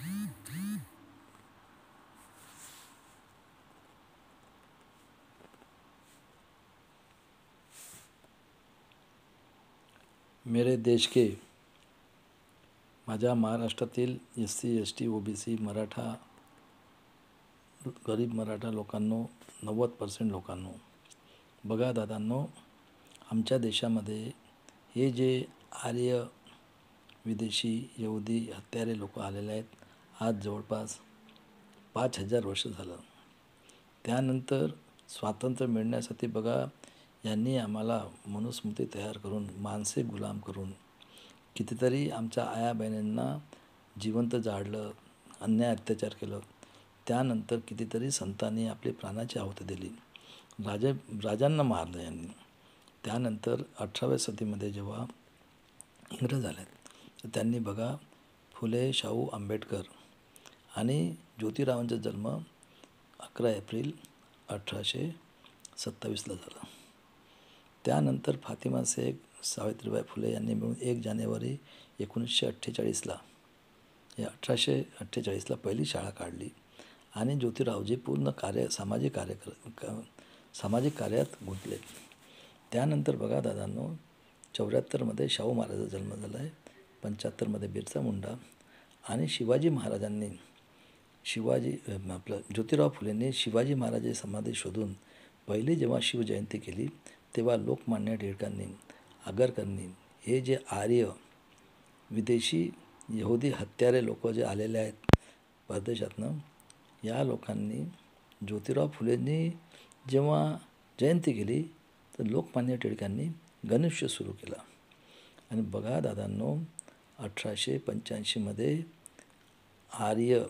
मेरे देश के माझ्या महाराष्ट्रातील SC ST OBC मराठा गरीब मराठा लोकांनो 90% लोकांनो बघा दादांनो, आमच्या देशामध्ये हे जे आर्य विदेशी यहुदी हत्यारे लोक आलेले आहेत आज जवळपास 5000 वर्ष झालं. त्यानंतर स्वातंत्र्य मिळण्यासाठी बघा यांनी आम्हाला मनुस्मृती तयार करून मानसिक गुलाम करून कितीतरी आमच्या आया बहिणींना जिवंत जाळलं, अन्याय अत्याचार केलं. त्यानंतर कितीतरी संतांनी आपली प्राणाची आहुती दिली, राजांना मारलं यांनी. त्यानंतर 18व्या सदीमध्ये जेव्हा इंग्रज आले तर त्यांनी बघा फुले, शाहू, आंबेडकर आणि ज्योतिरावांचा जन्म 11 एप्रिल 1827ला झाला. त्यानंतर फातिमा शेख, सावित्रीबाई फुले यांनी मिळून 1 जानेवारी 1948ला 1848ला पहिली शाळा काढली आणि ज्योतिरावजी पूर्ण सामाजिक कार्यात गुंतले. त्यानंतर बघा दादांनो, 74मध्ये शाहू महाराजांचा जन्म झाला आहे, 75मध्ये बिरसा मुंडा आणि शिवाजी महाराजांनी ज्योतिराव फुलेंनी शिवाजी महाराजांची समाधी शोधून पहिली जेव्हा शिवजयंती केली तेव्हा लोकमान्य टिळकांनी, आगरकरांनी हे जे आर्य विदेशी यहुदी हत्यारे लोक जे आलेले आहेत परदेशातनं, या लोकांनी ज्योतिराव फुलेंनी जेव्हा जयंती केली तर लोकमान्य टिळकांनी गणेशोत्सव सुरू केला. आणि बघा दादांनो, 1885मध्ये आर्य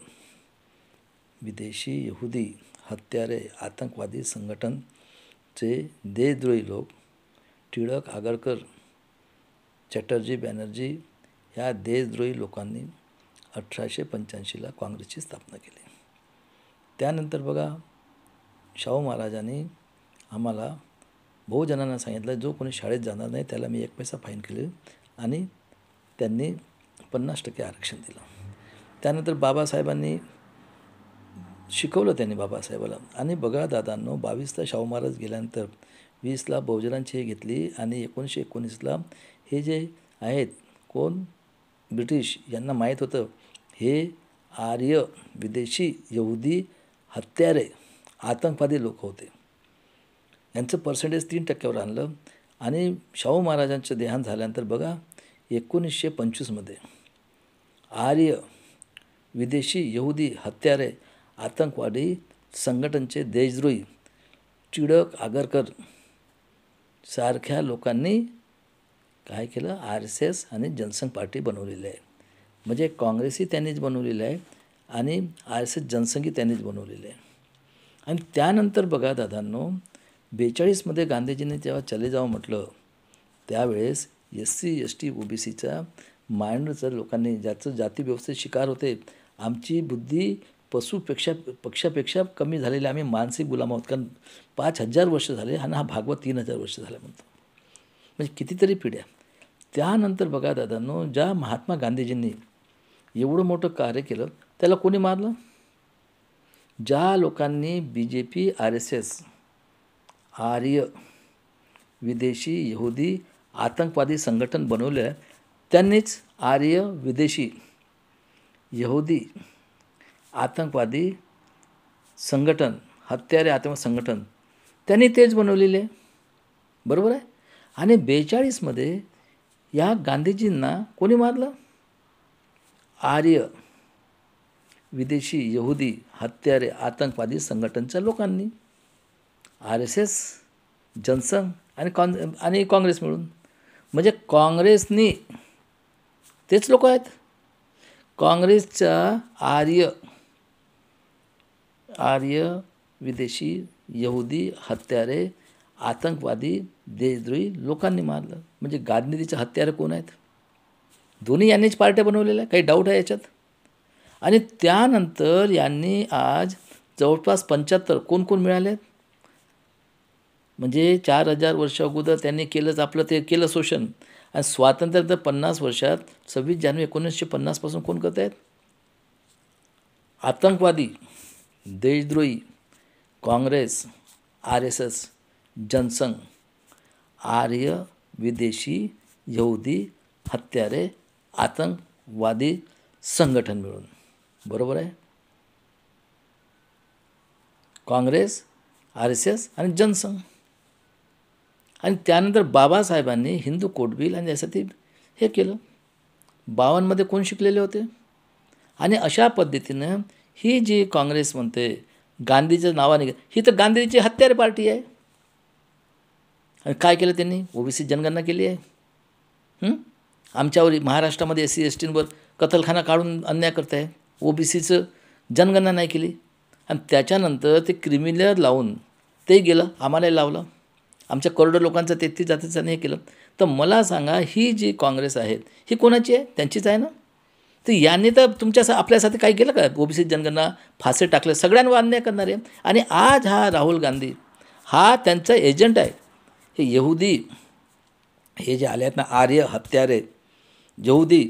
विदेशी यहुदी हत्यारे आतंकवादी संघटनचे देशद्रोही लोक टिळक, आगरकर, चटर्जी, बॅनर्जी ह्या देशद्रोही लोकांनी 1885ला काँग्रेसची स्थापना केली. त्यानंतर बघा शाहू महाराजांनी आम्हाला बहुजनांना सांगितलं जो कोणी शाळेत जाणार नाही त्याला मी 1 पैसा फाईन केली आणि त्यांनी 50% आरक्षण दिलं. त्यानंतर बाबासाहेबांनी शिकवलं त्यांनी बाबासाहेबाला. आणि बघा दादांनो, 22ला शाहू महाराज गेल्यानंतर 20ला बहुजनांची हे घेतली आणि 1919ला हे जे आहेत कोण ब्रिटिश यांना माहीत होतं हे आर्य विदेशी यहुदी हत्यारे आतंकवादी लोक होते. यांचं पर्सेंटेज 3% आणलं आणि शाहू महाराजांचं देहांत झाल्यानंतर बघा 1925मध्ये आर्य विदेशी यहुदी हत्यारे आतंकवादी संघटनेचे देशद्रोही टिळक, आगरकर सारख्या लोकांनी काय केलं, RSS आणि जनसंघ पार्टी बनवलेली आहे. म्हणजे काँग्रेसही त्यांनीच बनवलेलं आहे आणि RSS जनसंघही त्यांनीच बनवलेलं आहे. आणि त्यानंतर बघा दादांनो, 42मध्ये गांधीजींनी जेव्हा चले जावं म्हटलं त्यावेळेस SC ST OBCच्या माइंडचं लोकांनी ज्याचं जातीव्यवस्थेत शिकार होते, आमची बुद्धी पक्षापेक्षा कमी झालेली, आम्ही मानसिक गुलाम आहोत, कारण 5000 वर्ष झाले आणि हा भागवत 3000 वर्ष झाला म्हणतो. म्हणजे कितीतरी पिढ्या. त्यानंतर बघा दादांनो, ज्या महात्मा गांधीजींनी एवढं मोठं कार्य केलं त्याला कोणी मारलं? ज्या लोकांनी BJP RSS आर्य विदेशी यहुदी आतंकवादी संघटन बनवलं आहे त्यांनीच आर्य विदेशी यहुदी आतंकवादी संघटन हत्यारे आतंकवादी संघटन त्यांनी तेच बनवलेले आहे, बरोबर आहे. आणि 42मध्ये या गांधीजींना कोणी मारलं? आर्य विदेशी यहुदी हत्यारे आतंकवादी संघटनच्या लोकांनी, RSS, जनसंघ आणि काँग्रेस मिळून. म्हणजे काँग्रेसनी तेच लोक आहेत. काँग्रेसच्या आर्य विदेशी यहुदी हत्यारे आतंकवादी देशद्रोही लोकांनी मारलं. म्हणजे गांधीजीचे हत्यारे कोण आहेत? दोन्ही यांनीच पार्ट्या बनवलेल्या, काही डाऊट आहे याच्यात. आणि त्यानंतर यांनी आज जवळपास 75 कोण कोण मिळाले? म्हणजे 4000 वर्ष अगोदर त्यांनी केलंच आपलं ते केलं शोषण आणि स्वातंत्र्य 50 वर्षात 26 जानेवारी 1950 पासून कोण करत आहेत? आतंकवादी, देशद्रोही, काँग्रेस, RSS, जनसंघ, आर्य विदेशी यहुदी हत्यारे आतंकवादी संघटन मिळून. बरोबर आहे. काँग्रेस, RSS आणि जनसंघ. आणि त्यानंतर बाबासाहेबांनी हिंदू कोड बिल आणि यासाठी हे केलं. 52मध्ये कोण शिकलेले होते. आणि अशा पद्धतीनं ही जी काँग्रेस म्हणते गांधीच्या नावाने, ही तर गांधीची हत्यारे पार्टी आहे. आणि काय केलं त्यांनी? OBC जनगणना केली आहे. आमच्यावर महाराष्ट्रामध्ये SC STंवर कत्लखाना काढून अन्याय करत आहे. OBCचं जनगणना नाही केली. आणि त्याच्यानंतर ते क्रिमिनल लावून ते गेलं, आम्हालाही लावलं. आमच्या करोडो लोकांचं 33 जातीचं हे केलं. तर मला सांगा, ही जी काँग्रेस आहे ही कोणाची आहे? त्यांचीच आहे ना. तर यांनी तर आपल्यासाठी काही केलं का? OBC जनगणना, फासे टाकले, सगळ्यांवर अन्याय करणारे. आणि आज हा राहुल गांधी हा त्यांचा एजंट आहे. हे यहुदी हे जे आले आहेत ना, आर्य हत्यारे, यहुदी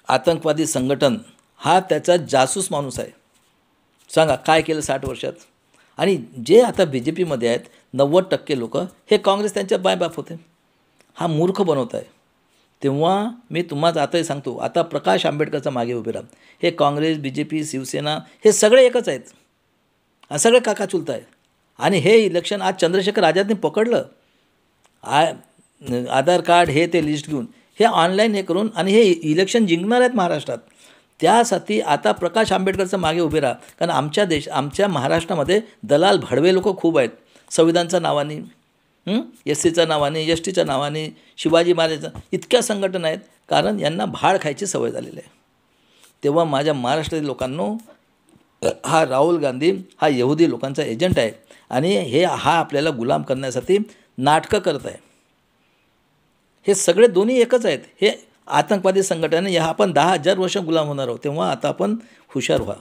आतंकवादी संघटन, हा त्याचा जासूस माणूस आहे. सांगा काय केलं 60 वर्षात. आणि जे आता BJPमध्ये आहेत 90% लोक हे काँग्रेस त्यांच्या बाप होते. हा मूर्ख बनवत आहे. तेव्हा मी तुम्हाला आताही सांगतो, आता प्रकाश आंबेडकरचा मागे उभे राहा. हे काँग्रेस, BJP, शिवसेना हे सगळे एकच आहेत. आणि सगळे काका चुलत आहेत. आणि हे इलेक्शन आज चंद्रशेखर आझादने पकडलं. आधार कार्ड हे ते लिस्ट घेऊन हे ऑनलाईन हे करून आणि हे इलेक्शन जिंकणार आहेत महाराष्ट्रात. त्यासाठी आता प्रकाश आंबेडकरचं मागे उभे राहा. कारण आमच्या महाराष्ट्रामध्ये दलाल भडवे लोक खूप आहेत. संविधानच्या नावाने, SCच्या नावाने, STच्या नावाने, शिवाजी महाराजांच्या इतक्या संघटना आहेत. कारण यांना भाड खायची सवय झालेली आहे. तेव्हा माझ्या महाराष्ट्रातील लोकांनो, हा राहुल गांधी हा यहुदी लोकांचा एजंट आहे. आणि हा आपल्याला गुलाम करण्यासाठी नाटकं करत आहे. हे सगळे दोन्ही एकच आहेत. हे आतंकवादी संघटना. आपण 10,000 वर्ष गुलाम होणार आहोत. तेव्हा आता आपण हुशार व्हा.